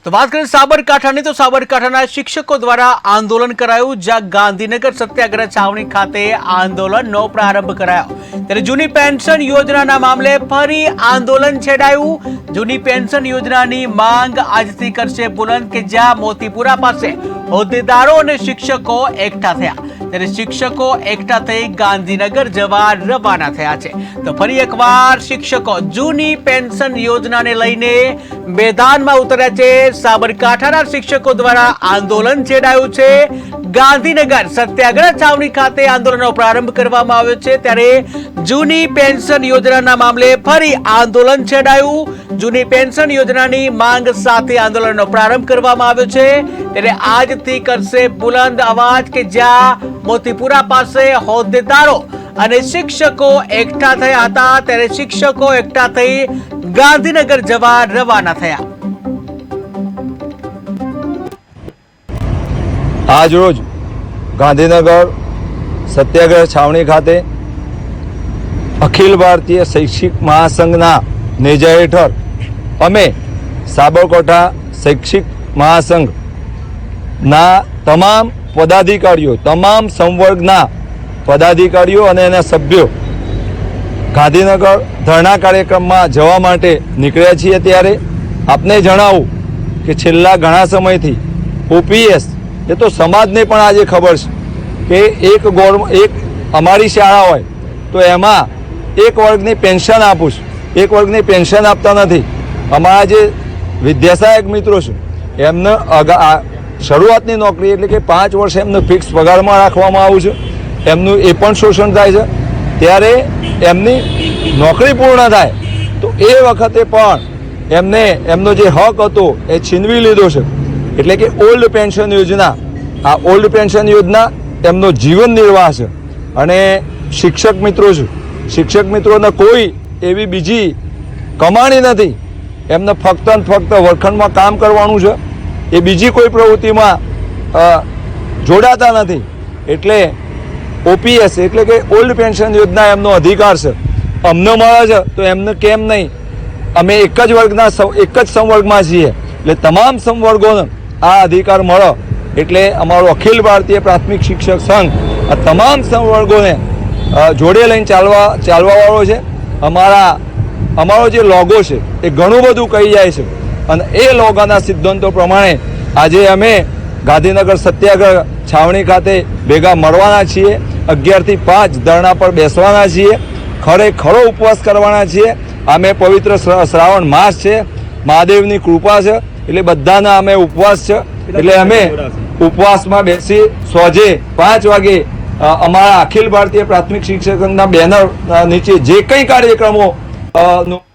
तो बात करें साबरकांठानी तो साबरकांठाना शिक्षकों द्वारा आंदोलन कराયું જ્યાં ગાંધીનગર સત્યાગ્રહ છાવણી ખાતે આંદોલનનો પ્રારંભ કરાયો ત્યારે જૂની પેન્શન યોજનાના મામલે ફરી આંદોલન છેડાયું। જૂની પેન્શન યોજનાની માંગ આજથી કરશે બુલંદ કે જ્યાં મોતીપુરા પાસે હોદ્દેદારો અને શિક્ષકો એકઠા થયા ત્યારે શિક્ષકો એકઠા થઈ ગાંધીનગર જવા રવાના થયા છે। તો ફરી એકવાર શિક્ષકો જૂની પેન્શન યોજનાને લઈને મેદાનમાં ઉતર્યા છે। સાબરકાંઠાના શિક્ષકો દ્વારા આંદોલન છેડાયું છે। ગાંધીનગર સત્યાગ્રહ છાવણી ખાતે આંદોલનનો પ્રારંભ કરવામાં આવ્યો છે ત્યારે જૂની પેન્શન યોજનાના મામલે ફરી આંદોલન છેડાયું। જૂની પેન્શન યોજનાની માંગ સાથે આંદોલનનો પ્રારંભ કરવામાં આવ્યો છે ત્યારે આજથી કરશે બુલંદ અવાજ કે જ્યાં મોતીપુરા પાસે હોદ્દેદારો અને શિક્ષકો એકઠા થયા હતા ત્યારે શિક્ષકો એકઠા થઈ ગાંધીનગર જવા રવાના થયા। આજ રોજ ગાંધીનગર સત્યાગ્રહ છાવણી ખાતે અખિલ ભારતીય શૈક્ષિક મહાસંઘના નેજા હેઠળ અમે સાબરકાંઠા શૈક્ષિક મહાસંઘના તમામ પદાધિકારીઓ તમામ સંવર્ગના પદાધિકારીઓ અને એના સભ્યો ગાંધીનગર ધરણા કાર્યક્રમમાં જવા માટે નીકળ્યા છીએ। ત્યારે આપને જણાવું કે છેલ્લા ઘણા સમયથી ઓપીએસ એ તો સમાજને પણ આજે ખબર છે કે એક અમારી શાળા હોય તો એમાં એક વર્ગની પેન્શન આપું છું, એક વર્ગની પેન્શન આપતા નથી। અમારા જે વિદ્યાસહાયક મિત્રો છે એમને શરૂઆતની નોકરી એટલે કે 5 વર્ષ એમને ફિક્સ પગારમાં રાખવામાં આવ્યું છે, એમનું એ પણ શોષણ થાય છે। ત્યારે એમની નોકરી પૂર્ણ થાય તો એ વખતે પણ એમને એમનો જે હક હતો એ છીનવી લીધો છે। એટલે કે ઓલ્ડ પેન્શન યોજના, આ ઓલ્ડ પેન્શન યોજના એમનો જીવન નિર્વાહ છે। અને શિક્ષક મિત્રો છે, શિક્ષક મિત્રોને કોઈ એવી બીજી કમાણી નથી, એમને ફક્ત ને ફક્ત વર્ગખંડમાં કામ કરવાનું છે, એ બીજી કોઈ પ્રવૃત્તિમાં જોડાતા નથી। એટલે ઓપીએસ એટલે કે ઓલ્ડ પેન્શન યોજના એમનો અધિકાર છે, અમને મળે છે તો એમને કેમ નહીં? અમે એક જ વર્ગના એક જ સંવર્ગમાં છીએ એટલે તમામ સંવર્ગોને આ અધિકાર મળે એટલે અમારો અખિલ ભારતીય પ્રાથમિક શિક્ષક સંઘ આ તમામ સંવર્ગોને જોડે લઈને ચાલવાવાળો છે। અમારો જે લોગો છે એ ઘણું બધું કહી જાય છે અને એ લોગોના સિદ્ધાંતો પ્રમાણે આજે અમે ગાંધીનગર સત્યાગ્રહ છાવણી ખાતે ભેગા મળવાના છીએ। 11 થી 5 ધરણા પર બેસવાના છીએ, ખરો ઉપવાસ કરવાના છીએ। અમે પવિત્ર શ્રાવણ માસ છે, મહાદેવની કૃપા છે એટલે બધાના અમે ઉપવાસ છે એટલે અમે ઉપવાસમાં બેસી સોજે 5 વાગે અમારા અખિલ ભારતીય પ્રાથમિક શિક્ષક સંઘના બેનર નીચે જે કંઈ કાર્યક્રમો